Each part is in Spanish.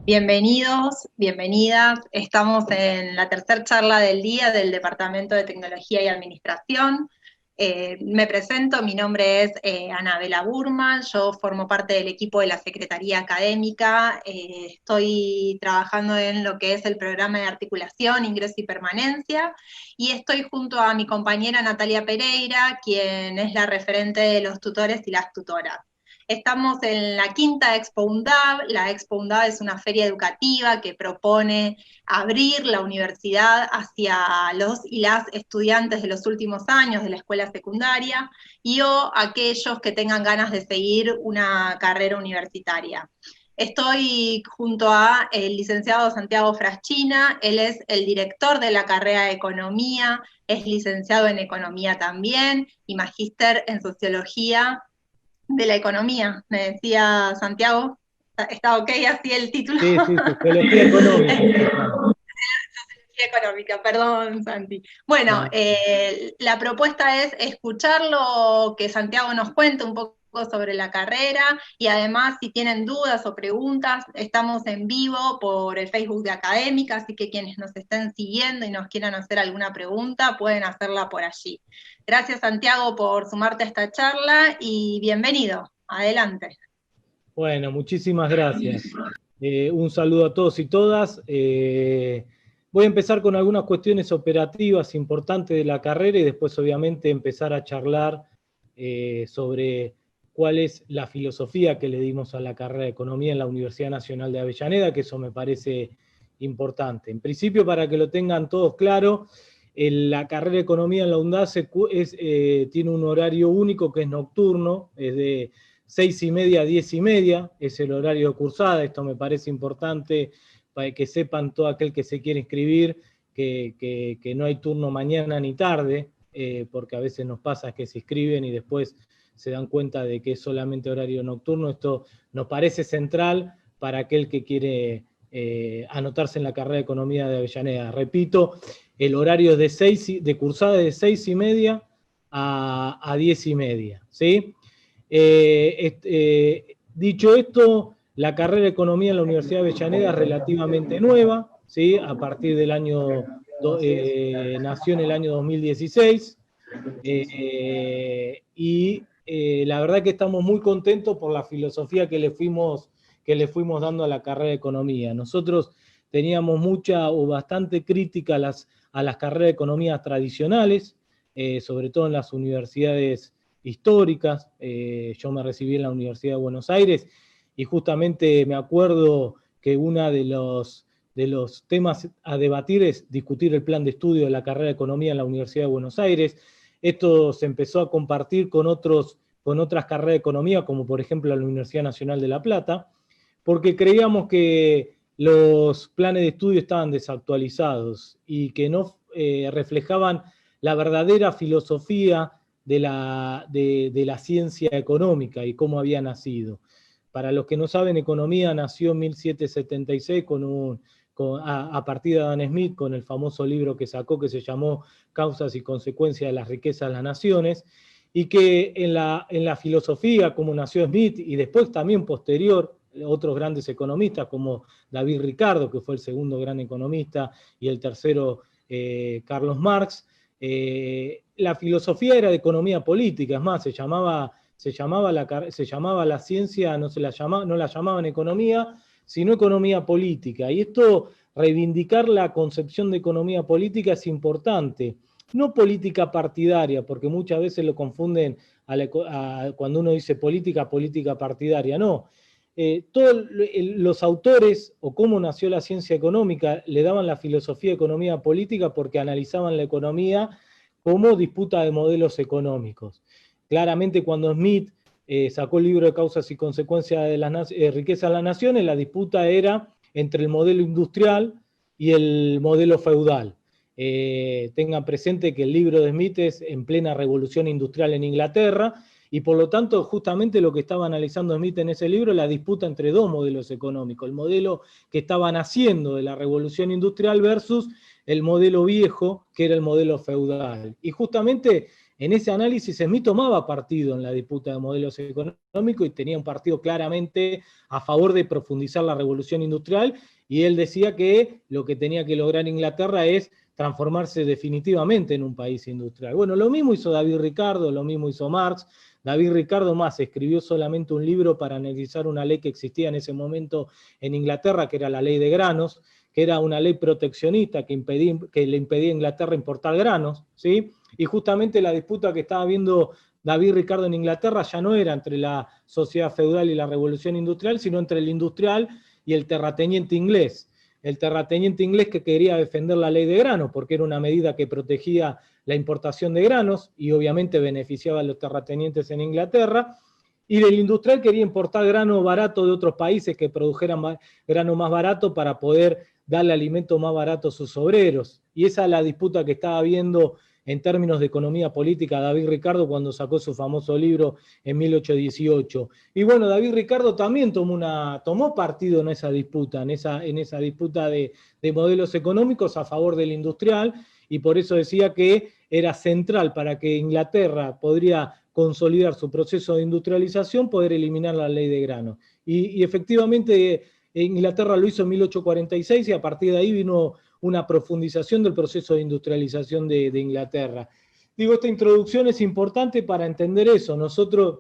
Bienvenidos, bienvenidas. Estamos en la tercera charla del día del Departamento de Tecnología y Administración. Me presento, mi nombre es Anabela Burman, yo formo parte del equipo de la Secretaría Académica, estoy trabajando en lo que es el programa de articulación, ingreso y permanencia, y estoy junto a mi compañera Natalia Pereira, quien es la referente de los tutores y las tutoras. Estamos en la quinta Expo UNDAV. La Expo UNDAV es una feria educativa que propone abrir la universidad hacia los y las estudiantes de los últimos años de la escuela secundaria o aquellos que tengan ganas de seguir una carrera universitaria. Estoy junto a el licenciado Santiago Fraschina, él es el director de la carrera de Economía, es licenciado en Economía también y magíster en Sociología de la Economía, me decía Santiago. ¿Está ok así el título? Sí, sí, sociología económica se llama. Económica, perdón, Santi. Bueno, No. la propuesta es escucharlo, que Santiago nos cuente un poco sobre la carrera y además si tienen dudas o preguntas, estamos en vivo por el Facebook de Académica, así que quienes nos estén siguiendo y nos quieran hacer alguna pregunta pueden hacerla por allí. Gracias, Santiago, por sumarte a esta charla y bienvenido. Adelante. Bueno, muchísimas gracias. Un saludo a todos y todas. Voy a empezar con algunas cuestiones operativas importantes de la carrera y después obviamente empezar a charlar sobre cuál es la filosofía que le dimos a la carrera de Economía en la Universidad Nacional de Avellaneda, que eso me parece importante. En principio, para que lo tengan todos claro, la carrera de Economía en la UNDAD tiene un horario único que es nocturno, es de 6:30 a 10:30, es el horario de cursada. Esto me parece importante para que sepan todo aquel que se quiere inscribir, que no hay turno mañana ni tarde, porque a veces nos pasa que se inscriben y después se dan cuenta de que es solamente horario nocturno. Esto nos parece central para aquel que quiere anotarse en la carrera de Economía de Avellaneda. Repito, el horario es de cursada de 6:30 a 10:30, ¿sí? Dicho esto, la carrera de Economía en la Universidad de Avellaneda es relativamente nueva, ¿sí? A partir del nació en el año 2016, la verdad que estamos muy contentos por la filosofía que le fuimos dando a la carrera de Economía. Nosotros teníamos mucha o bastante crítica a las carreras de Economía tradicionales, sobre todo en las universidades históricas. Yo me recibí en la Universidad de Buenos Aires y justamente me acuerdo que uno de los temas a debatir es discutir el plan de estudio de la carrera de Economía en la Universidad de Buenos Aires. Esto se empezó a compartir con otras carreras de Economía, como por ejemplo la Universidad Nacional de La Plata, porque creíamos que los planes de estudio estaban desactualizados y que no reflejaban la verdadera filosofía de la ciencia económica y cómo había nacido. Para los que no saben, economía nació en 1776 a partir de Adam Smith, con el famoso libro que sacó que se llamó Causas y consecuencias de las riquezas de las naciones, y que en la filosofía, como nació Smith, y después también posterior, otros grandes economistas como David Ricardo, que fue el segundo gran economista, y el tercero Carlos Marx, la filosofía era de economía política. Es más, se llamaba la ciencia, no la llamaban economía, sino economía política. Y esto, reivindicar la concepción de economía política es importante. No política partidaria, porque muchas veces lo confunden cuando uno dice política partidaria. No. Todos los autores, o cómo nació la ciencia económica, le daban la filosofía de economía política porque analizaban la economía como disputa de modelos económicos. Claramente, cuando Smith sacó el libro de Causas y consecuencias de las riquezas de las naciones, la disputa era entre el modelo industrial y el modelo feudal. Tengan presente que el libro de Smith es en plena revolución industrial en Inglaterra, y por lo tanto justamente lo que estaba analizando Smith en ese libro es la disputa entre dos modelos económicos, el modelo que estaban haciendo de la revolución industrial versus el modelo viejo, que era el modelo feudal. Y justamente en ese análisis Smith tomaba partido en la disputa de modelos económicos y tenía un partido claramente a favor de profundizar la revolución industrial, y él decía que lo que tenía que lograr Inglaterra es transformarse definitivamente en un país industrial. Bueno, lo mismo hizo David Ricardo, lo mismo hizo Marx. David Ricardo más escribió solamente un libro para analizar una ley que existía en ese momento en Inglaterra, que era la ley de granos, que era una ley proteccionista que le impedía a Inglaterra importar granos, ¿sí? Y justamente la disputa que estaba viendo David Ricardo en Inglaterra ya no era entre la sociedad feudal y la revolución industrial, sino entre el industrial y el terrateniente inglés. El terrateniente inglés que quería defender la ley de granos, porque era una medida que protegía la importación de granos y obviamente beneficiaba a los terratenientes en Inglaterra, y el industrial quería importar grano barato de otros países que produjeran grano más barato para poder darle alimento más barato a sus obreros. Y esa es la disputa que estaba viendo en términos de economía política David Ricardo cuando sacó su famoso libro en 1818. Y bueno, David Ricardo también tomó partido en esa disputa, en esa disputa de modelos económicos a favor del industrial, y por eso decía que era central para que Inglaterra podría consolidar su proceso de industrialización, poder eliminar la ley de grano. Y efectivamente Inglaterra lo hizo en 1846 y a partir de ahí vino una profundización del proceso de industrialización de Inglaterra. Digo, esta introducción es importante para entender eso. Nosotros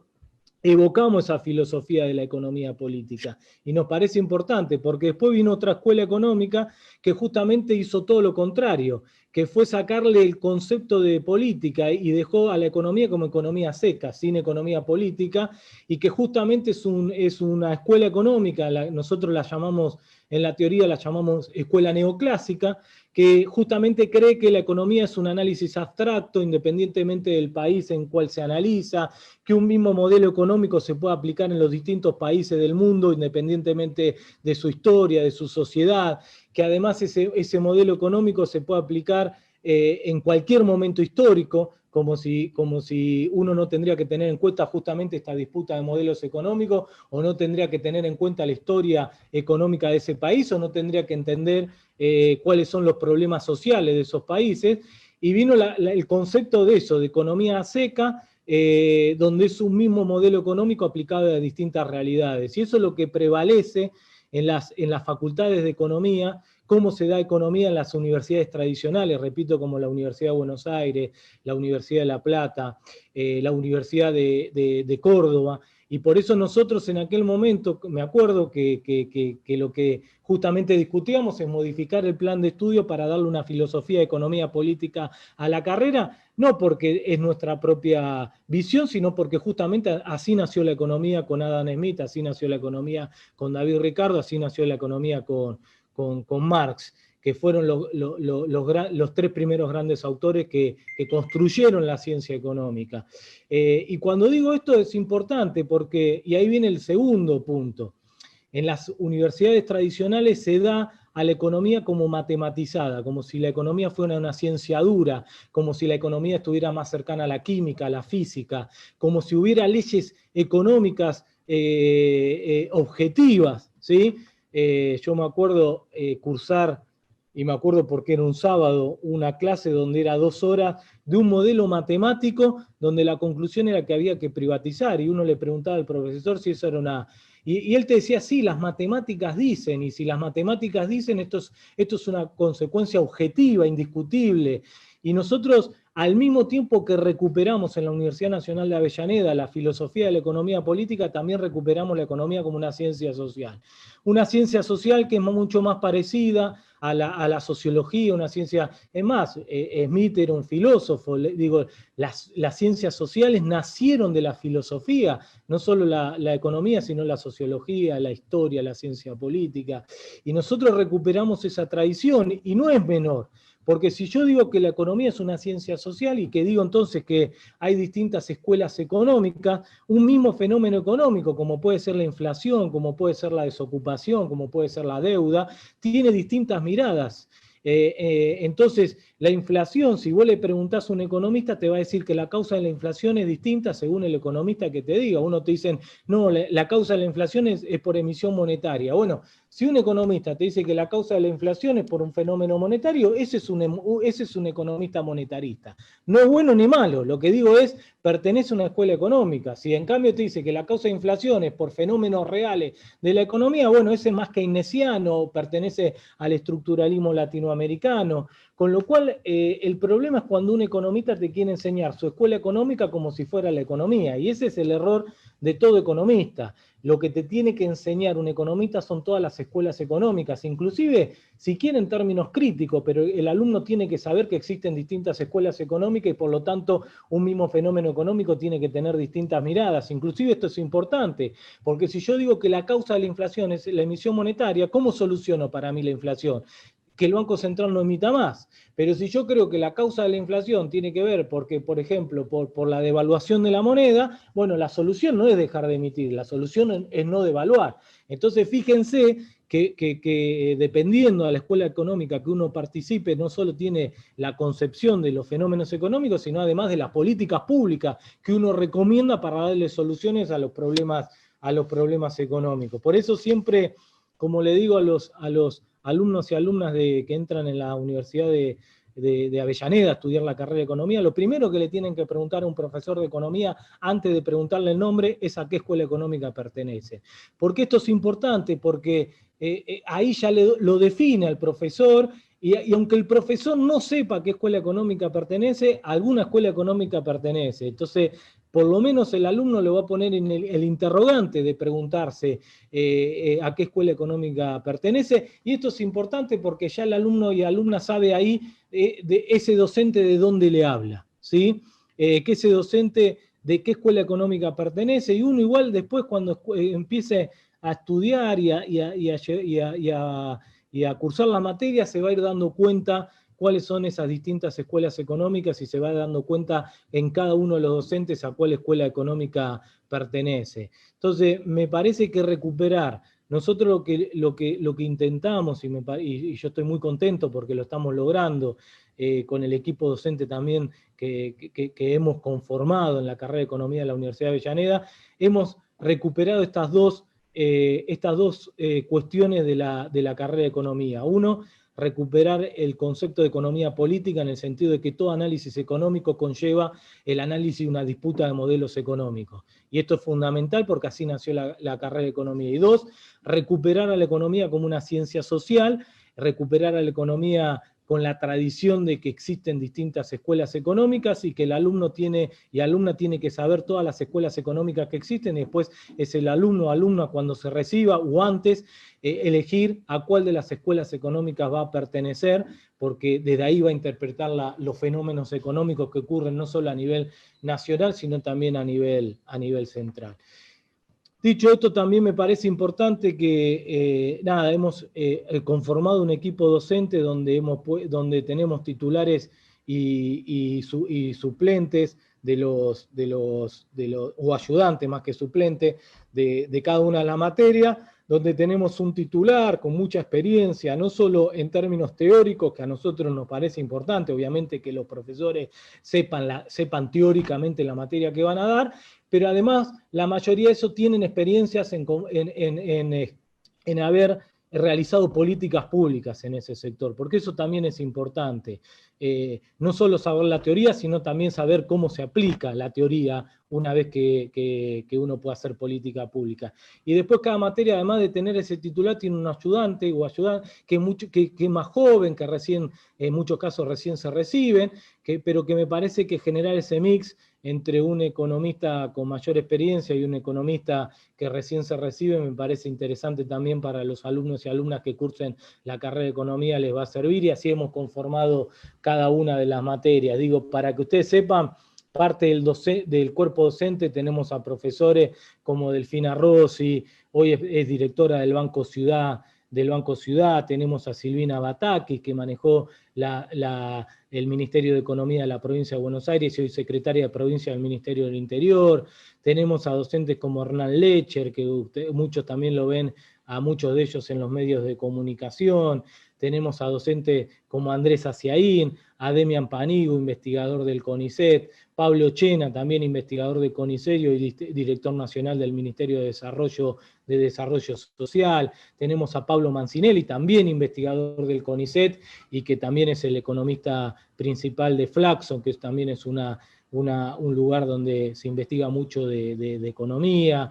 evocamos esa filosofía de la economía política y nos parece importante porque después vino otra escuela económica que justamente hizo todo lo contrario, que fue sacarle el concepto de política y dejó a la economía como economía seca, sin economía política, y que justamente es una escuela económica, nosotros la llamamos, en la teoría la llamamos escuela neoclásica, que justamente cree que la economía es un análisis abstracto, independientemente del país en cual se analiza, que un mismo modelo económico se puede aplicar en los distintos países del mundo, independientemente de su historia, de su sociedad, que además ese modelo económico se puede aplicar en cualquier momento histórico, como si uno no tendría que tener en cuenta justamente esta disputa de modelos económicos, o no tendría que tener en cuenta la historia económica de ese país, o no tendría que entender cuáles son los problemas sociales de esos países. Y vino el concepto de eso, de economía seca, donde es un mismo modelo económico aplicado a distintas realidades. Y eso es lo que prevalece en las facultades de economía, cómo se da economía en las universidades tradicionales, repito, como la Universidad de Buenos Aires, la Universidad de La Plata, la Universidad de Córdoba, y por eso nosotros en aquel momento, me acuerdo que lo que justamente discutíamos es modificar el plan de estudio para darle una filosofía de economía política a la carrera, no porque es nuestra propia visión, sino porque justamente así nació la economía con Adam Smith, así nació la economía con David Ricardo, así nació la economía con Marx, que fueron los tres primeros grandes autores que construyeron la ciencia económica. Y cuando digo esto es importante porque, y ahí viene el segundo punto, en las universidades tradicionales se da a la economía como matematizada, como si la economía fuera una ciencia dura, como si la economía estuviera más cercana a la química, a la física, como si hubiera leyes económicas objetivas, ¿sí? Yo me acuerdo cursar, y me acuerdo porque era un sábado, una clase donde era 2 horas de un modelo matemático donde la conclusión era que había que privatizar, y uno le preguntaba al profesor si eso era una... Y él te decía, sí, las matemáticas dicen, y si las matemáticas dicen, esto es una consecuencia objetiva, indiscutible. Y nosotros, al mismo tiempo que recuperamos en la Universidad Nacional de Avellaneda la filosofía de la economía política, también recuperamos la economía como una ciencia social. Una ciencia social que es mucho más parecida a la sociología, una ciencia... Es más, Smith era un filósofo, digo, las ciencias sociales nacieron de la filosofía, no solo la economía, sino la sociología, la historia, la ciencia política. Y nosotros recuperamos esa tradición, y no es menor. Porque si yo digo que la economía es una ciencia social y que digo entonces que hay distintas escuelas económicas, un mismo fenómeno económico, como puede ser la inflación, como puede ser la desocupación, como puede ser la deuda, tiene distintas miradas. Entonces, la inflación, si vos le preguntás a un economista, te va a decir que la causa de la inflación es distinta según el economista que te diga. Uno te dice, no, la causa de la inflación es por emisión monetaria. Bueno, Si un economista te dice que la causa de la inflación es por un fenómeno monetario, ese es un economista monetarista. No es bueno ni malo, lo que digo es, pertenece a una escuela económica. Si en cambio te dice que la causa de inflación es por fenómenos reales de la economía, bueno, ese es más keynesiano, pertenece al estructuralismo latinoamericano. Con lo cual, el problema es cuando un economista te quiere enseñar su escuela económica como si fuera la economía, y ese es el error de todo economista. Lo que te tiene que enseñar un economista son todas las escuelas económicas, inclusive si quiere en términos críticos, pero el alumno tiene que saber que existen distintas escuelas económicas y por lo tanto un mismo fenómeno económico tiene que tener distintas miradas. Inclusive esto es importante, porque si yo digo que la causa de la inflación es la emisión monetaria, ¿cómo soluciono para mí la inflación? Que el Banco Central no emita más. Pero si yo creo que la causa de la inflación tiene que ver porque, por ejemplo, por la devaluación de la moneda, bueno, la solución no es dejar de emitir, la solución es no devaluar. Entonces, fíjense que dependiendo de la escuela económica que uno participe, no solo tiene la concepción de los fenómenos económicos, sino además de las políticas públicas que uno recomienda para darle soluciones a los problemas económicos. Por eso siempre, como le digo a los alumnos y alumnas que entran en la Universidad de Avellaneda a estudiar la carrera de Economía, lo primero que le tienen que preguntar a un profesor de Economía, antes de preguntarle el nombre, es a qué escuela económica pertenece. ¿Por qué esto es importante? Porque ahí ya lo define al profesor, y aunque el profesor no sepa a qué escuela económica pertenece, a alguna escuela económica pertenece. Entonces, por lo menos el alumno le va a poner en el interrogante de preguntarse a qué escuela económica pertenece, y esto es importante porque ya el alumno y alumna sabe ahí de ese docente de dónde le habla, ¿sí? Que ese docente de qué escuela económica pertenece, y uno igual después cuando empiece a estudiar y a cursar la materia se va a ir dando cuenta cuáles son esas distintas escuelas económicas y se va dando cuenta en cada uno de los docentes a cuál escuela económica pertenece. Entonces, me parece que recuperar, nosotros lo que intentamos, y yo estoy muy contento porque lo estamos logrando, con el equipo docente también que hemos conformado en la carrera de Economía de la Universidad de Avellaneda, hemos recuperado estas dos cuestiones de la carrera de Economía. Uno, recuperar el concepto de economía política en el sentido de que todo análisis económico conlleva el análisis de una disputa de modelos económicos. Y esto es fundamental porque así nació la carrera de economía. Y dos, recuperar a la economía como una ciencia social, recuperar a la economía con la tradición de que existen distintas escuelas económicas y que el alumno y alumna tiene que saber todas las escuelas económicas que existen, y después es el alumno o alumna cuando se reciba o antes elegir a cuál de las escuelas económicas va a pertenecer, porque desde ahí va a interpretar los fenómenos económicos que ocurren no solo a nivel nacional, sino también a nivel central. Dicho esto, también me parece importante que, hemos conformado un equipo docente donde tenemos titulares y suplentes o ayudantes más que suplentes de cada una de las materias, donde tenemos un titular con mucha experiencia, no solo en términos teóricos, que a nosotros nos parece importante, obviamente que los profesores sepan teóricamente la materia que van a dar, pero además la mayoría de esos tienen experiencias en haber realizado políticas públicas en ese sector, porque eso también es importante. No solo saber la teoría, sino también saber cómo se aplica la teoría una vez que uno puede hacer política pública. Y después cada materia, además de tener ese titular, tiene un ayudante o ayudante que es más joven, que recién, en muchos casos recién se reciben, pero que me parece que generar ese mix entre un economista con mayor experiencia y un economista que recién se recibe, me parece interesante también para los alumnos y alumnas que cursen la carrera de Economía, les va a servir, y así hemos conformado cada una de las materias. Digo, para que ustedes sepan, parte del cuerpo docente tenemos a profesores como Delfina Rossi, hoy es directora del Banco Ciudad, tenemos a Silvina Batakis, que manejó el Ministerio de Economía de la provincia de Buenos Aires y hoy secretaria de provincia del Ministerio del Interior, tenemos a docentes como Hernán Lecher, que muchos también lo ven, a muchos de ellos en los medios de comunicación, tenemos a docentes como Andrés Aciaín, a Demian Panigo, investigador del CONICET, Pablo Chena, también investigador del CONICET y director nacional del Ministerio de Desarrollo Social. Tenemos a Pablo Mancinelli, también investigador del CONICET y que también es el economista principal de Flaxo, que también es un lugar donde se investiga mucho de economía.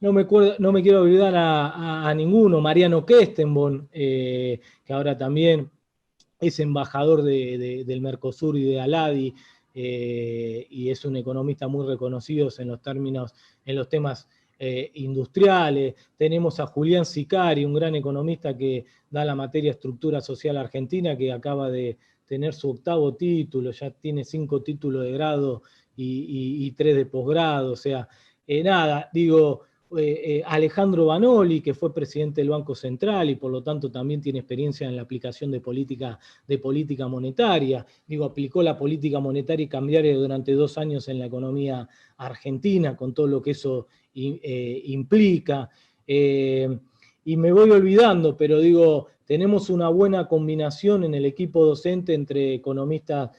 No me quiero olvidar a ninguno, Mariano Kestenborn, que ahora también es embajador del Mercosur y de Aladi, y es un economista muy reconocido en los temas industriales. Tenemos a Julián Sicari, un gran economista que da la materia Estructura Social Argentina, que acaba de tener su 8º título, ya tiene 5 títulos de grado y 3 de posgrado, o sea, Alejandro Banoli, que fue presidente del Banco Central y por lo tanto también tiene experiencia en la aplicación de política monetaria. Aplicó la política monetaria y cambiaria durante 2 años en la economía argentina, con todo lo que eso implica. Y me voy olvidando, pero tenemos una buena combinación en el equipo docente entre economistas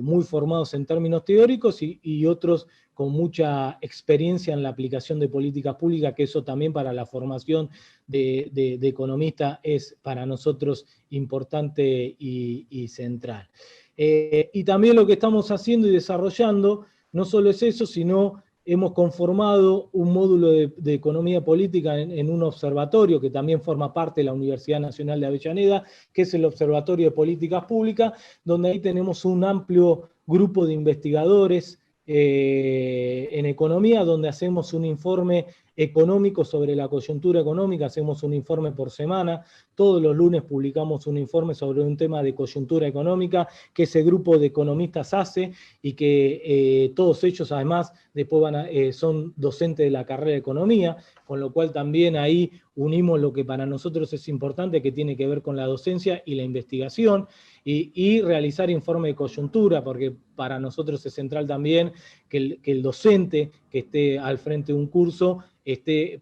muy formados en términos teóricos y otros con mucha experiencia en la aplicación de políticas públicas, que eso también para la formación de economista es para nosotros importante y central. Y también lo que estamos haciendo y desarrollando no solo es eso, sino hemos conformado un módulo de economía política en un observatorio que también forma parte de la Universidad Nacional de Avellaneda, que es el Observatorio de Políticas Públicas, donde ahí tenemos un amplio grupo de investigadores en economía, donde hacemos un informe económico sobre la coyuntura económica, hacemos un informe por semana, todos los lunes publicamos un informe sobre un tema de coyuntura económica que ese grupo de economistas hace y que todos ellos además después son docentes de la carrera de economía, con lo cual también ahí unimos lo que para nosotros es importante, que tiene que ver con la docencia y la investigación, y realizar informe de coyuntura, porque para nosotros es central también que el docente que esté al frente de un curso esté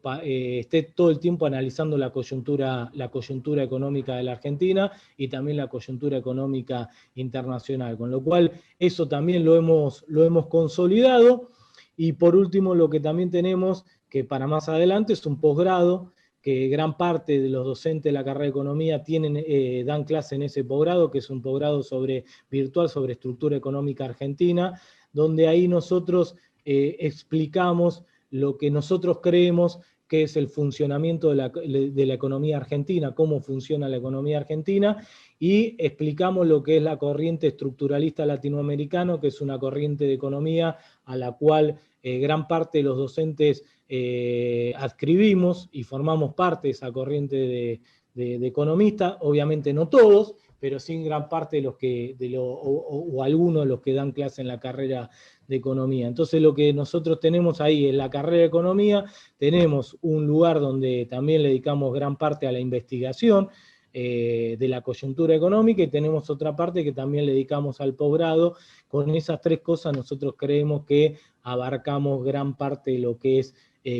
todo el tiempo analizando la coyuntura económica de la Argentina y también la coyuntura económica internacional, con lo cual eso también lo hemos consolidado. Y por último, lo que también tenemos, que para más adelante, es un posgrado, que gran parte de los docentes de la carrera de economía dan clase en ese posgrado, que es un posgrado virtual sobre estructura económica argentina, donde ahí nosotros explicamos lo que nosotros creemos que es el funcionamiento de la economía argentina, cómo funciona la economía argentina, y explicamos lo que es la corriente estructuralista latinoamericana, que es una corriente de economía a la cual gran parte de los docentes adscribimos y formamos parte de esa corriente de economistas, obviamente no todos, pero sí gran parte de o algunos de los que dan clase en la carrera de economía. Entonces lo que nosotros tenemos ahí en la carrera de economía, tenemos un lugar donde también le dedicamos gran parte a la investigación de la coyuntura económica, y tenemos otra parte que también le dedicamos al posgrado. Con esas 3 cosas nosotros creemos que abarcamos gran parte de lo que es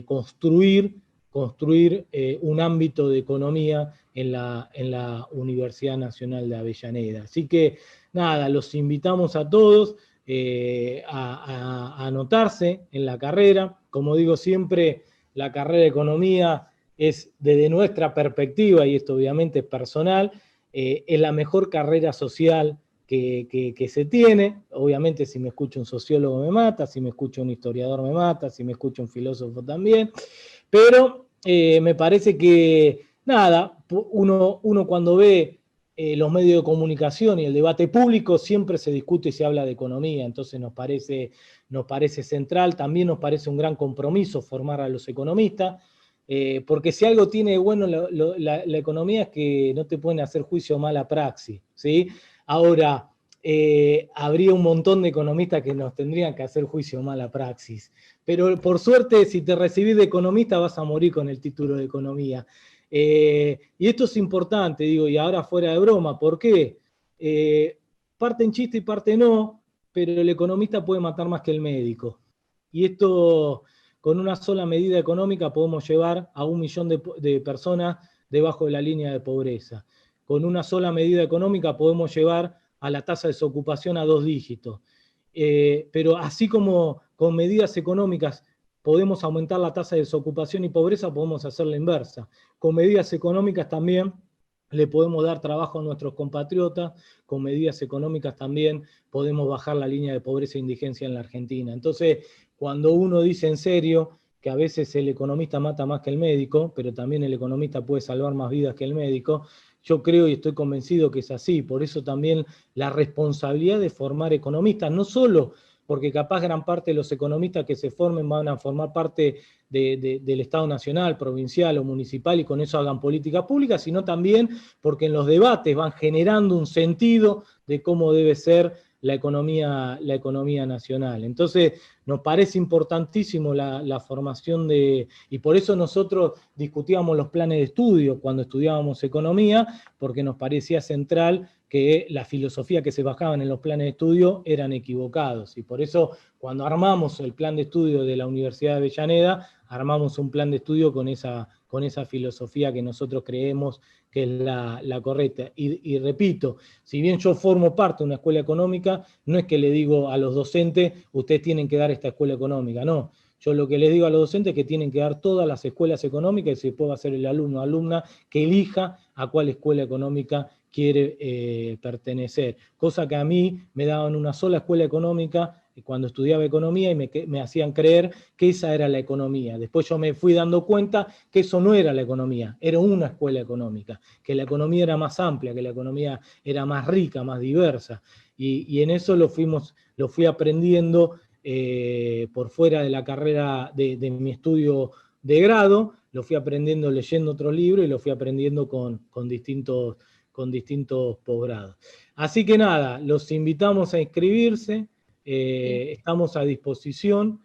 construir un ámbito de economía en la Universidad Nacional de Avellaneda. Así que nada, los invitamos a todos a anotarse en la carrera. Como digo siempre, la carrera de economía es, desde nuestra perspectiva, y esto obviamente es personal, es la mejor carrera social que se tiene. Obviamente si me escucha un sociólogo me mata, si me escucha un historiador me mata, si me escucha un filósofo también, pero me parece que, nada, uno cuando ve los medios de comunicación y el debate público, siempre se discute y se habla de economía, entonces nos parece central, también nos parece un gran compromiso formar a los economistas, porque si algo tiene de bueno la economía es que no te pueden hacer juicio de mala praxis, ¿sí? Ahora, habría un montón de economistas que nos tendrían que hacer juicio de mala praxis, pero por suerte, si te recibís de economista vas a morir con el título de economía. Y esto es importante, digo, y ahora fuera de broma, ¿por qué? Parte en chiste y parte no, pero el economista puede matar más que el médico. Y esto, con una sola medida económica podemos llevar a 1 millón de personas debajo de la línea de pobreza. Con una sola medida económica podemos llevar a la tasa de desocupación a 2 dígitos. Pero así como con medidas económicas podemos aumentar la tasa de desocupación y pobreza, podemos hacer la inversa. Con medidas económicas también le podemos dar trabajo a nuestros compatriotas, con medidas económicas también podemos bajar la línea de pobreza e indigencia en la Argentina. Entonces, cuando uno dice en serio que a veces el economista mata más que el médico, pero también el economista puede salvar más vidas que el médico, yo creo y estoy convencido que es así. Por eso también la responsabilidad de formar economistas, no solo porque capaz gran parte de los economistas que se formen van a formar parte del Estado nacional, provincial o municipal y con eso hagan política pública, sino también porque en los debates van generando un sentido de cómo debe ser la economía nacional. Entonces, nos parece importantísimo la formación y por eso nosotros discutíamos los planes de estudio cuando estudiábamos economía, porque nos parecía central que la filosofía que se bajaban en los planes de estudio eran equivocados. Y por eso, cuando armamos el plan de estudio de la Universidad de Avellaneda, armamos un plan de estudio con esa filosofía que nosotros creemos que es la correcta. Y repito, si bien yo formo parte de una escuela económica, no es que le digo a los docentes, ustedes tienen que dar esta escuela económica, no. Yo lo que les digo a los docentes es que tienen que dar todas las escuelas económicas y después va a ser el alumno o alumna que elija a cuál escuela económica quiere pertenecer. Cosa que a mí me daban una sola escuela económica cuando estudiaba economía y me hacían creer que esa era la economía. Después yo me fui dando cuenta que eso no era la economía, era una escuela económica, que la economía era más amplia, que la economía era más rica, más diversa. Y en eso lo fui aprendiendo por fuera de la carrera de mi estudio de grado, lo fui aprendiendo leyendo otros libros y lo fui aprendiendo con distintos posgrados. Así que nada, los invitamos a inscribirse, estamos a disposición.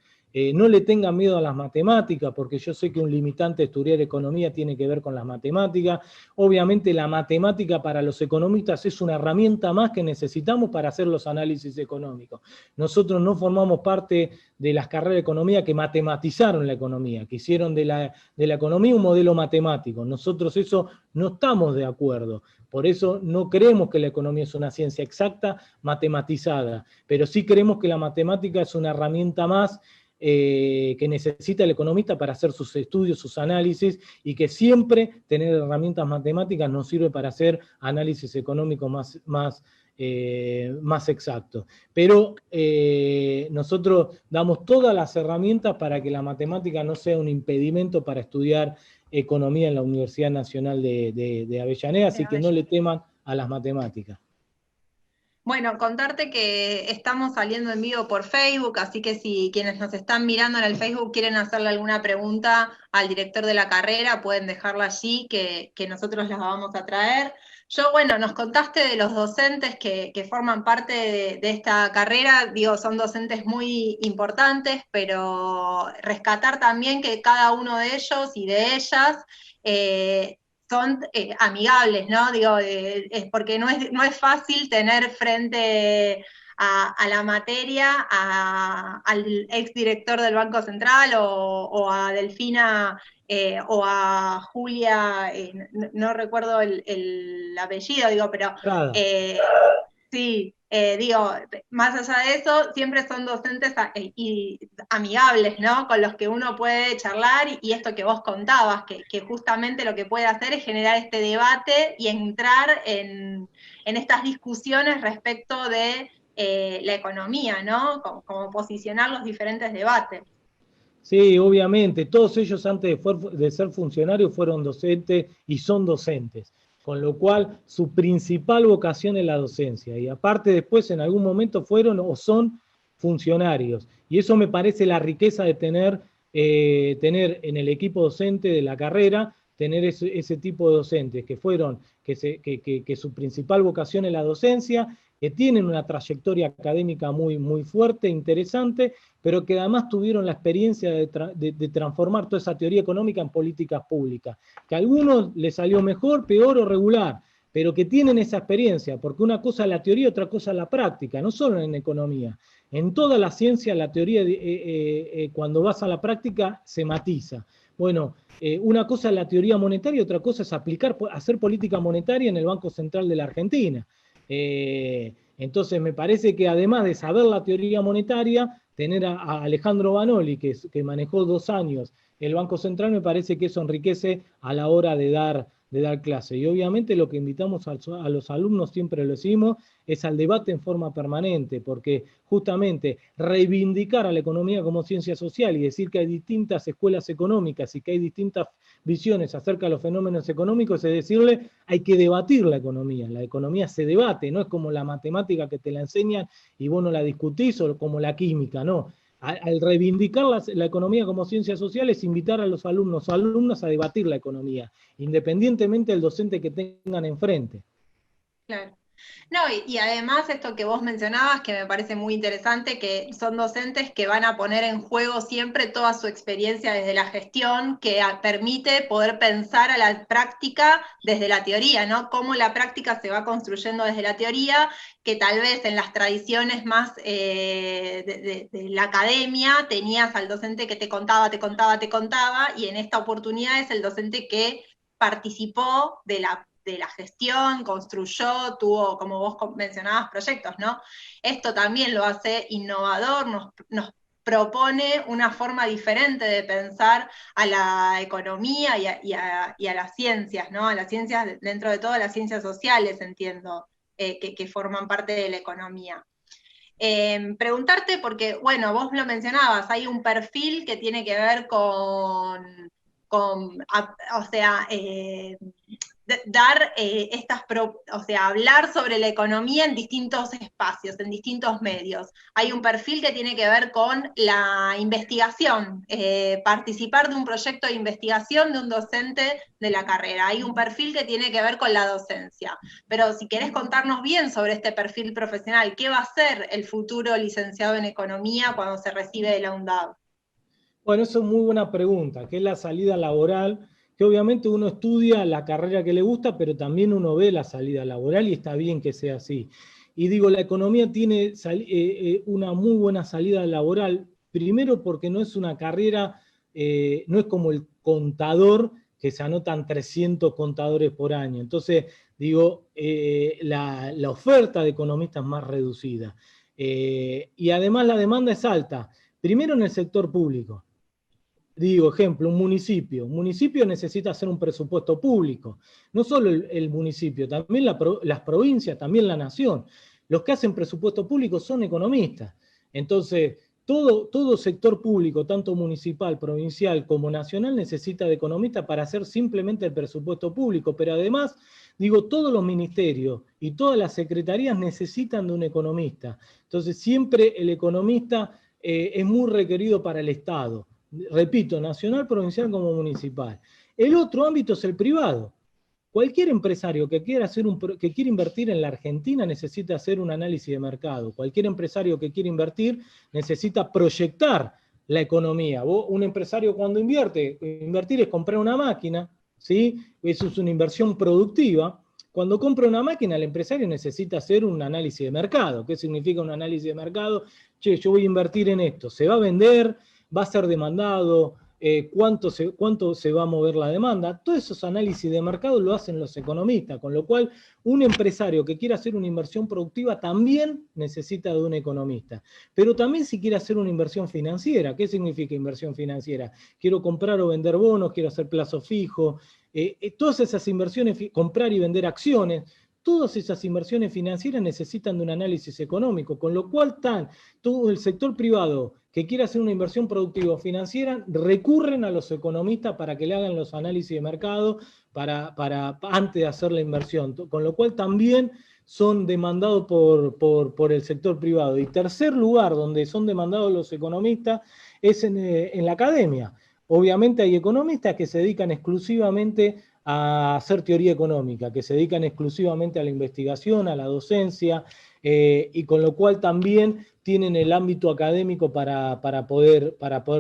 No le tengan miedo a las matemáticas, porque yo sé que un limitante de estudiar economía tiene que ver con las matemáticas. Obviamente la matemática para los economistas es una herramienta más que necesitamos para hacer los análisis económicos. Nosotros no formamos parte de las carreras de economía que matematizaron la economía, que hicieron de la economía un modelo matemático. Nosotros eso no estamos de acuerdo. Por eso no creemos que la economía es una ciencia exacta, matematizada, pero sí creemos que la matemática es una herramienta más que necesita el economista para hacer sus estudios, sus análisis, y que siempre tener herramientas matemáticas nos sirve para hacer análisis económicos más exactos. Pero nosotros damos todas las herramientas para que la matemática no sea un impedimento para estudiar economía en la Universidad Nacional de Avellaneda, así que no le teman a las matemáticas. Bueno, contarte que estamos saliendo en vivo por Facebook, así que si quienes nos están mirando en el Facebook quieren hacerle alguna pregunta al director de la carrera, pueden dejarla allí, que nosotros las vamos a traer. Yo, bueno, nos contaste de los docentes que forman parte de esta carrera, digo, son docentes muy importantes, pero rescatar también que cada uno de ellos y de ellas son amigables, ¿no? Digo, porque no es fácil tener frente a la materia al exdirector del Banco Central o a Delfina o a Julia, no recuerdo el apellido, digo, pero sí, digo, más allá de eso, siempre son docentes y amigables, ¿no? Con los que uno puede charlar, y esto que vos contabas, que justamente lo que puede hacer es generar este debate y entrar en estas discusiones respecto de la economía, ¿no? Como posicionar los diferentes debates. Sí, obviamente, todos ellos antes de ser funcionarios fueron docentes y son docentes, con lo cual su principal vocación es la docencia, y aparte después en algún momento fueron o son funcionarios, y eso me parece la riqueza de tener en el equipo docente de la carrera, tener ese tipo de docentes que su principal vocación es la docencia, que tienen una trayectoria académica muy, muy fuerte, interesante, pero que además tuvieron la experiencia de transformar toda esa teoría económica en políticas públicas, que a algunos les salió mejor, peor o regular, pero que tienen esa experiencia, porque una cosa es la teoría, otra cosa es la práctica, no solo en economía. En toda la ciencia, la teoría, cuando vas a la práctica, se matiza. Bueno, una cosa es la teoría monetaria, otra cosa es hacer política monetaria en el Banco Central de la Argentina. Entonces me parece que además de saber la teoría monetaria, tener a Alejandro Banoli, que manejó 2 años el Banco Central, me parece que eso enriquece a la hora de dar clase. Y obviamente lo que invitamos a los alumnos, siempre lo decimos, es al debate en forma permanente, porque justamente reivindicar a la economía como ciencia social y decir que hay distintas escuelas económicas y que hay distintas visiones acerca de los fenómenos económicos, es decirle, hay que debatir la economía se debate, no es como la matemática que te la enseñan y vos no la discutís, o como la química, no. Al reivindicar la economía como ciencia social es invitar a los alumnos o alumnas a debatir la economía, independientemente del docente que tengan enfrente. Claro. No, y además esto que vos mencionabas, que me parece muy interesante, que son docentes que van a poner en juego siempre toda su experiencia desde la gestión, que permite poder pensar a la práctica desde la teoría, ¿no? Cómo la práctica se va construyendo desde la teoría, que tal vez en las tradiciones más de la academia tenías al docente que te contaba, y en esta oportunidad es el docente que participó de la gestión, construyó, tuvo, como vos mencionabas, proyectos, ¿no? Esto también lo hace innovador, nos propone una forma diferente de pensar a la economía y a las ciencias, ¿no? A las ciencias, dentro de todo, las ciencias sociales, entiendo, que forman parte de la economía. Preguntarte, porque, bueno, vos lo mencionabas, hay un perfil que tiene que ver con o sea, dar o sea, hablar sobre la economía en distintos espacios, en distintos medios. Hay un perfil que tiene que ver con la investigación, participar de un proyecto de investigación de un docente de la carrera. Hay un perfil que tiene que ver con la docencia. Pero si querés contarnos bien sobre este perfil profesional, ¿qué va a ser el futuro licenciado en economía cuando se recibe de la UNDAV? Bueno, eso es muy buena pregunta, ¿qué es la salida laboral? Que obviamente uno estudia la carrera que le gusta, pero también uno ve la salida laboral y está bien que sea así. Y digo, la economía tiene una muy buena salida laboral, primero porque no es una carrera, no es como el contador, que se anotan 300 contadores por año. Entonces, digo, la oferta de economistas es más reducida. Y además la demanda es alta, primero en el sector público. Digo, ejemplo, un municipio necesita hacer un presupuesto público, no solo el municipio, también las provincias, también la nación. Los que hacen presupuesto público son economistas. Entonces, todo sector público, tanto municipal, provincial como nacional, necesita de economistas para hacer simplemente el presupuesto público, pero además, digo, todos los ministerios y todas las secretarías necesitan de un economista. Entonces, siempre el economista es muy requerido para el Estado. Repito, nacional, provincial como municipal. El otro ámbito es el privado. Cualquier empresario que quiera invertir en la Argentina necesita hacer un análisis de mercado. Cualquier empresario que quiera invertir necesita proyectar la economía. Un empresario cuando invertir es comprar una máquina, ¿sí? Eso es una inversión productiva. Cuando compra una máquina, el empresario necesita hacer un análisis de mercado. ¿Qué significa un análisis de mercado? Che, yo voy a invertir en esto. ¿Se va a vender? ¿Va a ser demandado? ¿Cuánto se va a mover la demanda? Todos esos análisis de mercado lo hacen los economistas, con lo cual un empresario que quiera hacer una inversión productiva también necesita de un economista. Pero también si quiere hacer una inversión financiera. ¿Qué significa inversión financiera? Quiero comprar o vender bonos, quiero hacer plazo fijo. Todas esas inversiones, comprar y vender acciones, todas esas inversiones financieras necesitan de un análisis económico, con lo cual todo el sector privado que quiera hacer una inversión productiva o financiera recurren a los economistas para que le hagan los análisis de mercado antes de hacer la inversión, con lo cual también son demandados por el sector privado. Y tercer lugar donde son demandados los economistas es en la academia. Obviamente hay economistas que se dedican exclusivamente a hacer teoría económica, que se dedican exclusivamente a la investigación, a la docencia, y con lo cual también tienen el ámbito académico para poder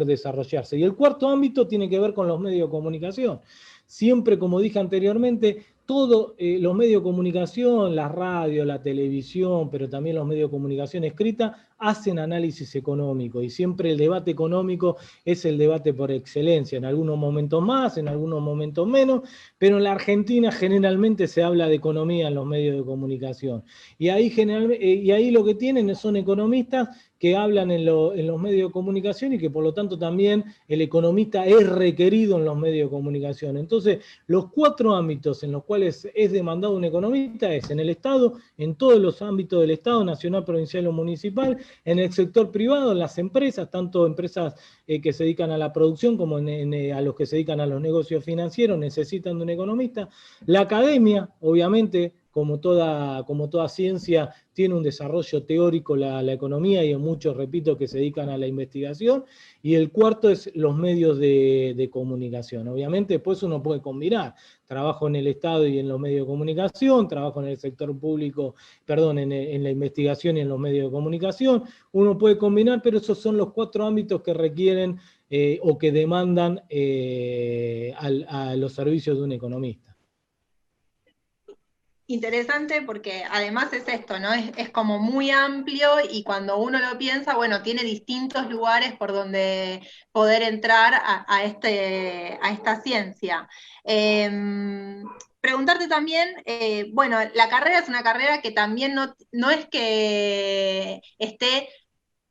desarrollarse. Y el cuarto ámbito tiene que ver con los medios de comunicación. Siempre, como dije anteriormente, todos los medios de comunicación, la radio, la televisión, pero también los medios de comunicación escrita, hacen análisis económico, y siempre el debate económico es el debate por excelencia, en algunos momentos más, en algunos momentos menos, pero en la Argentina generalmente se habla de economía en los medios de comunicación. Y ahí lo que tienen son economistas que hablan en los medios de comunicación, y que por lo tanto también el economista es requerido en los medios de comunicación. Entonces, los 4 ámbitos en los cuales es demandado un economista es en el Estado, en todos los ámbitos del Estado, nacional, provincial o municipal, en el sector privado, en las empresas, tanto empresas que se dedican a la producción como a los que se dedican a los negocios financieros, necesitan de un economista. La academia, obviamente, como toda ciencia, tiene un desarrollo teórico la economía, y hay muchos, repito, que se dedican a la investigación. Y el cuarto es los medios de comunicación. Obviamente después uno puede combinar, trabajo en el Estado y en los medios de comunicación, trabajo en el sector público, perdón, en la investigación y en los medios de comunicación, uno puede combinar, pero esos son los 4 ámbitos que requieren o que demandan a los servicios de un economista. Interesante porque además es esto, ¿no? Es como muy amplio, y cuando uno lo piensa, bueno, tiene distintos lugares por donde poder entrar a esta ciencia. Preguntarte también, bueno, la carrera es una carrera que también no es que esté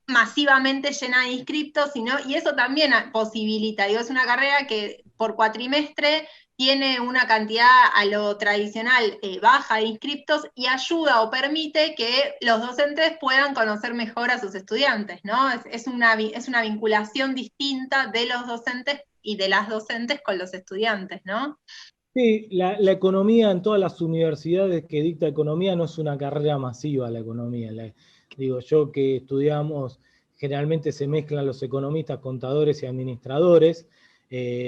masivamente llena de inscriptos, y eso también posibilita, digo, es una carrera que por cuatrimestre tiene una cantidad a lo tradicional baja de inscriptos, y ayuda o permite que los docentes puedan conocer mejor a sus estudiantes, ¿no? Es una vinculación distinta de los docentes y de las docentes con los estudiantes, ¿no? Sí, la economía en todas las universidades que dicta economía no es una carrera masiva, la economía. Digo, yo que estudiamos, generalmente se mezclan los economistas, contadores y administradores,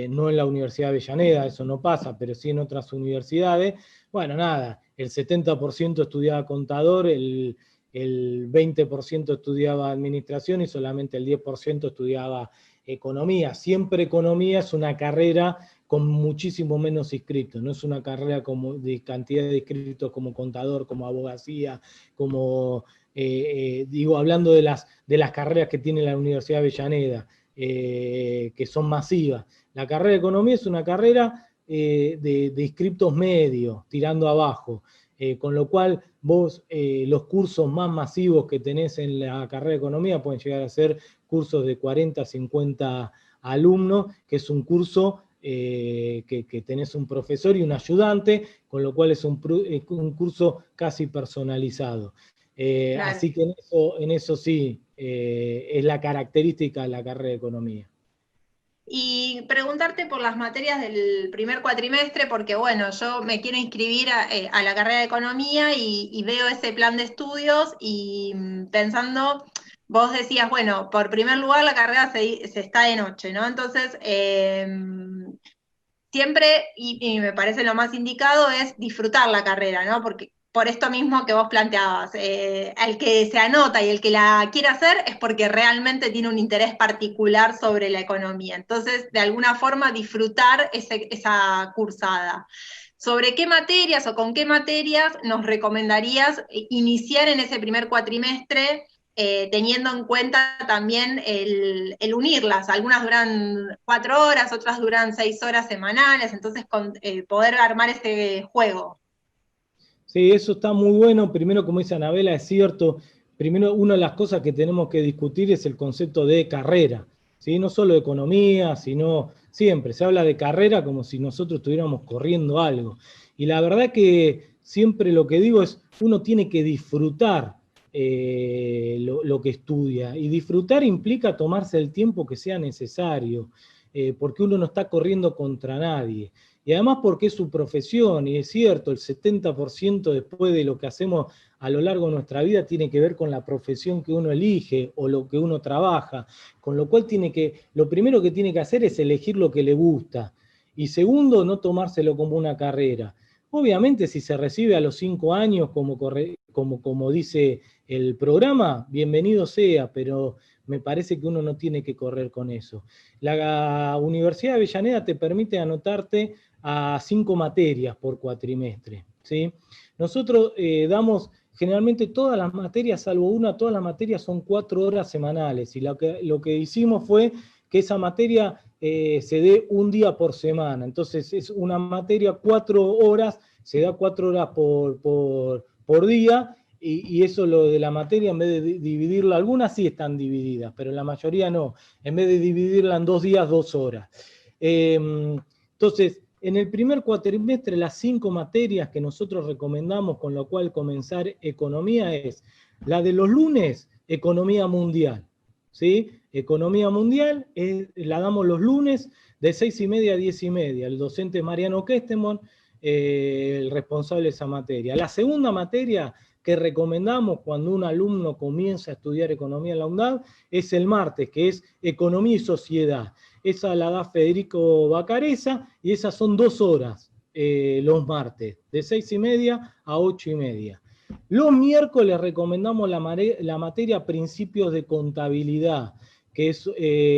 no en la Universidad de Avellaneda, eso no pasa, pero sí en otras universidades. Bueno, nada, el 70% estudiaba contador, el 20% estudiaba administración, y solamente el 10% estudiaba economía. Siempre economía es una carrera con muchísimo menos inscritos, no es una carrera de cantidad de inscritos como contador, como abogacía, como, digo, hablando de las carreras que tiene la Universidad de Avellaneda, que son masivas. La carrera de economía es una carrera de inscriptos medios, tirando abajo, con lo cual vos los cursos más masivos que tenés en la carrera de economía pueden llegar a ser cursos de 40, 50 alumnos, que es un curso que tenés un profesor y un ayudante, con lo cual es un curso casi personalizado. Claro. Así que en eso sí, es la característica de la carrera de economía. Y preguntarte por las materias del primer cuatrimestre, porque bueno, yo me quiero inscribir a la carrera de economía, y veo ese plan de estudios, y pensando, vos decías, bueno, por primer lugar la carrera se está de noche, ¿no? Entonces, siempre, y me parece lo más indicado, es disfrutar la carrera, ¿no? Porque por esto mismo que vos planteabas, el que se anota y el que la quiere hacer es porque realmente tiene un interés particular sobre la economía. Entonces, de alguna forma, disfrutar esa cursada. ¿Sobre qué materias o con qué materias nos recomendarías iniciar en ese primer cuatrimestre, teniendo en cuenta también el unirlas? Algunas duran 4 horas, otras duran 6 horas semanales, entonces poder armar ese juego. Sí, eso está muy bueno. Primero, como dice Anabela, es cierto. Primero, una de las cosas que tenemos que discutir es el concepto de carrera, ¿sí? No solo de economía, sino siempre se habla de carrera como si nosotros estuviéramos corriendo algo. Y la verdad que siempre lo que digo es, uno tiene que disfrutar lo que estudia. Y disfrutar implica tomarse el tiempo que sea necesario, porque uno no está corriendo contra nadie. Y además porque es su profesión, y es cierto, el 70% después de lo que hacemos a lo largo de nuestra vida tiene que ver con la profesión que uno elige o lo que uno trabaja, con lo cual lo primero que tiene que hacer es elegir lo que le gusta, y segundo, no tomárselo como una carrera. Obviamente si se recibe a los 5 años como como dice el programa, bienvenido sea, pero me parece que uno no tiene que correr con eso. La Universidad de Avellaneda te permite anotarte a 5 materias por cuatrimestre, ¿sí? Nosotros damos generalmente todas las materias, salvo una, todas las materias son 4 horas semanales, y lo que hicimos fue que esa materia se dé un día por semana. Entonces es una materia 4 horas, se da 4 horas por día, y eso lo de la materia, en vez de dividirla, algunas sí están divididas, pero la mayoría no, en vez de dividirla en 2 días, 2 horas. Entonces, en el primer cuatrimestre, las 5 materias que nosotros recomendamos con lo cual comenzar economía es la de los lunes, economía mundial, ¿sí? Economía mundial la damos los lunes de 6:30 a 10:30. El docente es Mariano Kestemon, el responsable de esa materia. La segunda materia que recomendamos cuando un alumno comienza a estudiar economía en la UNDAD es el martes, que es economía y sociedad. Esa la da Federico Bacareza, y esas son 2 horas los martes, de 6:30 a 8:30. Los miércoles recomendamos la materia principios de contabilidad, que es,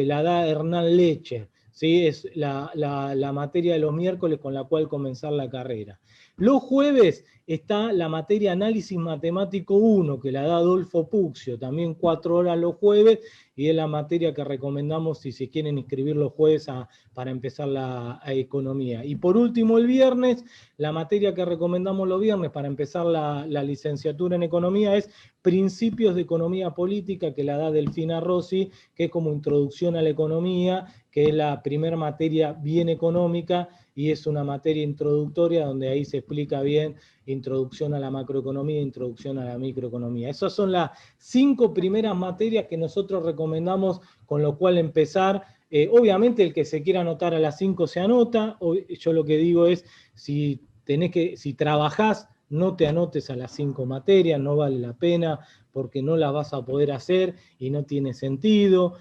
la da Hernán Lecher, ¿sí? Es la materia de los miércoles con la cual comenzar la carrera. Los jueves está la materia análisis matemático 1, que la da Adolfo Puccio, también 4 horas los jueves, y es la materia que recomendamos si se quieren inscribir los jueves para empezar la economía. Y por último, el viernes, la materia que recomendamos los viernes para empezar la licenciatura en economía es Principios de Economía Política, que la da Delfina Rossi, que es como introducción a la economía, que es la primera materia bien económica, y es una materia introductoria donde ahí se explica bien introducción a la macroeconomía, introducción a la microeconomía. Esas son las 5 primeras materias que nosotros recomendamos, con lo cual empezar. Obviamente el que se quiera anotar a las 5 se anota. Yo lo que digo es, si trabajás, no te anotes a las 5 materias, no vale la pena, porque no las vas a poder hacer y no tiene sentido.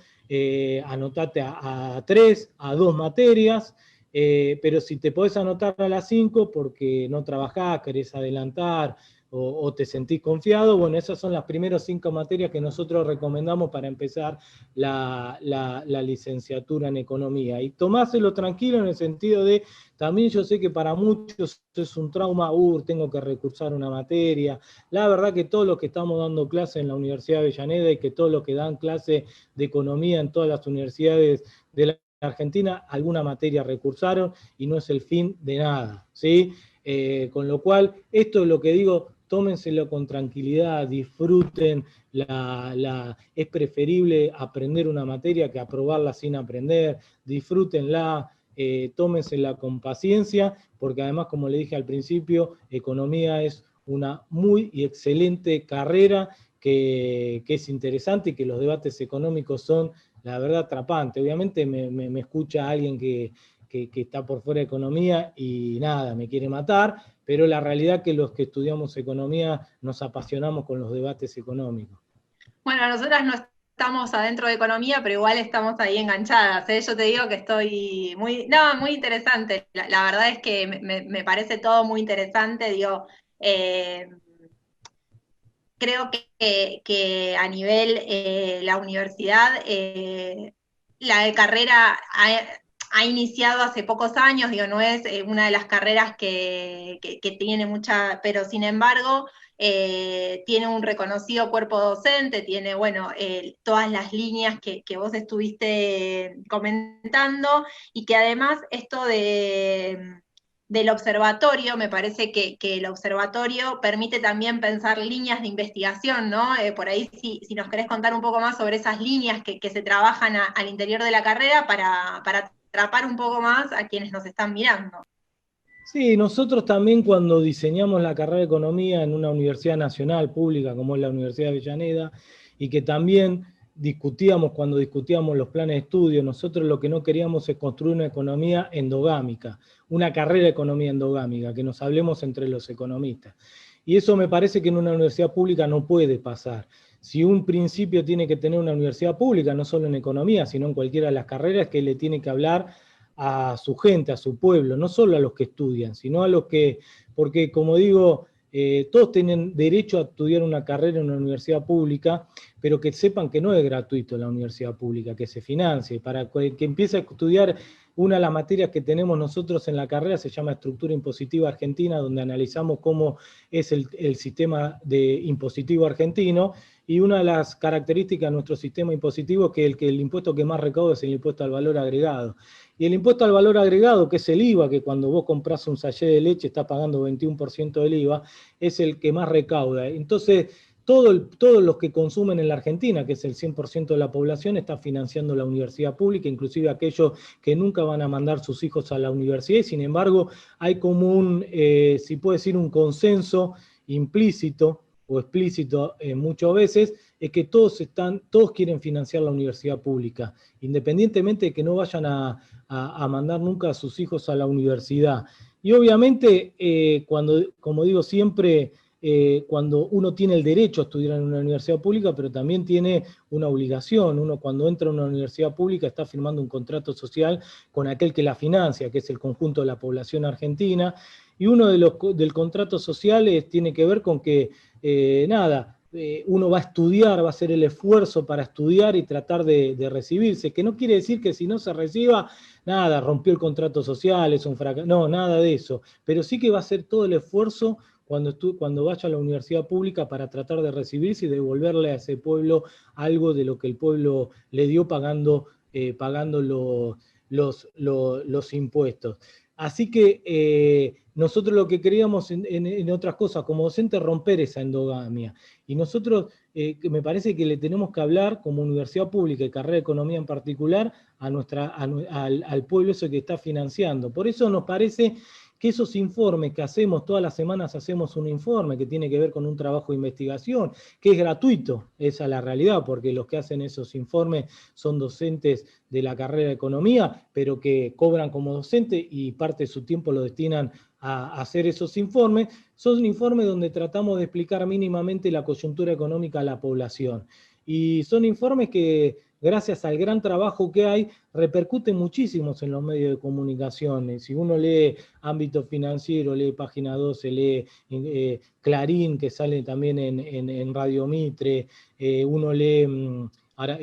Anotate a 3, a 2 materias, pero si te podés anotar a las 5 porque no trabajás, querés adelantar o te sentís confiado, bueno, esas son las primeras 5 materias que nosotros recomendamos para empezar la licenciatura en economía. Y tomáselo tranquilo en el sentido de, también yo sé que para muchos es un trauma, tengo que recursar una materia. La verdad que todos los que estamos dando clases en la Universidad de Avellaneda, y que todos los que dan clase de economía en todas las universidades de la Argentina, alguna materia recursaron, y no es el fin de nada, ¿sí? Con lo cual, esto es lo que digo, tómenselo con tranquilidad, disfruten, es preferible aprender una materia que aprobarla sin aprender, disfrútenla, tómensela con paciencia, porque además, como le dije al principio, economía es una muy y excelente carrera que es interesante, y que los debates económicos son, la verdad, atrapantes. Obviamente me escucha alguien que está por fuera de economía y nada, me quiere matar, pero la realidad es que los que estudiamos economía nos apasionamos con los debates económicos. Bueno, nosotras no estamos adentro de economía, pero igual estamos ahí enganchadas, ¿eh? Yo te digo que estoy muy interesante. La verdad es que me parece todo muy interesante, digo, creo que a nivel la universidad, la carrera ha iniciado hace pocos años, digo, no es una de las carreras que tiene mucha, pero sin embargo tiene un reconocido cuerpo docente, tiene, bueno, todas las líneas que vos estuviste comentando, y que además esto del observatorio, me parece que el observatorio permite también pensar líneas de investigación, ¿no? Por ahí si nos querés contar un poco más sobre esas líneas que se trabajan al interior de la carrera para atrapar un poco más a quienes nos están mirando. Sí, nosotros también, cuando diseñamos la carrera de economía en una universidad nacional pública como es la Universidad de Avellaneda, y que también cuando discutíamos los planes de estudio, nosotros lo que no queríamos es construir una economía endogámica, una carrera de economía endogámica, que nos hablemos entre los economistas. Y eso me parece que en una universidad pública no puede pasar. Si un principio tiene que tener una universidad pública, no solo en economía, sino en cualquiera de las carreras, que le tiene que hablar a su gente, a su pueblo, no solo a los que estudian, sino a los que, porque como digo, todos tienen derecho a estudiar una carrera en una universidad pública, pero que sepan que no es gratuito la universidad pública, que se financie. Para que empiece a estudiar, una de las materias que tenemos nosotros en la carrera se llama Estructura Impositiva Argentina, donde analizamos cómo es el sistema impositivo argentino, y una de las características de nuestro sistema impositivo es que el impuesto que más recauda es el impuesto al valor agregado. Y el impuesto al valor agregado, que es el IVA, que cuando vos compras un sachet de leche está pagando 21% del IVA, es el que más recauda. Entonces, todos los que consumen en la Argentina, que es el 100% de la población, está financiando la universidad pública, inclusive aquellos que nunca van a mandar sus hijos a la universidad, y sin embargo hay como si puede decir, un consenso implícito o explícito muchas veces, es que todos quieren financiar la universidad pública, independientemente de que no vayan a mandar nunca a sus hijos a la universidad. Y obviamente, como digo siempre, cuando uno tiene el derecho a estudiar en una universidad pública, pero también tiene una obligación. Uno, cuando entra a una universidad pública, está firmando un contrato social con aquel que la financia, que es el conjunto de la población argentina, y uno del contrato social tiene que ver con que, uno va a estudiar, va a hacer el esfuerzo para estudiar y tratar de recibirse, que no quiere decir que si no se reciba, nada, rompió el contrato social, es un fracaso, no, nada de eso, pero sí que va a hacer todo el esfuerzo cuando vaya a la universidad pública para tratar de recibirse y devolverle a ese pueblo algo de lo que el pueblo le dio pagando los impuestos. Así que nosotros lo que queríamos en otras cosas, como docente, romper esa endogamia. Y nosotros, me parece que le tenemos que hablar, como universidad pública y carrera de economía en particular, al pueblo eso que está financiando. Por eso nos parece que esos informes que hacemos, todas las semanas hacemos un informe que tiene que ver con un trabajo de investigación, que es gratuito, esa es la realidad, porque los que hacen esos informes son docentes de la carrera de economía, pero que cobran como docente y parte de su tiempo lo destinan a hacer esos informes. Son informes donde tratamos de explicar mínimamente la coyuntura económica a la población. Y son informes que, gracias al gran trabajo que hay, repercuten muchísimo en los medios de comunicación. Si uno lee Ámbito Financiero, lee Página 12, lee Clarín, que sale también en Radio Mitre, uno lee ahora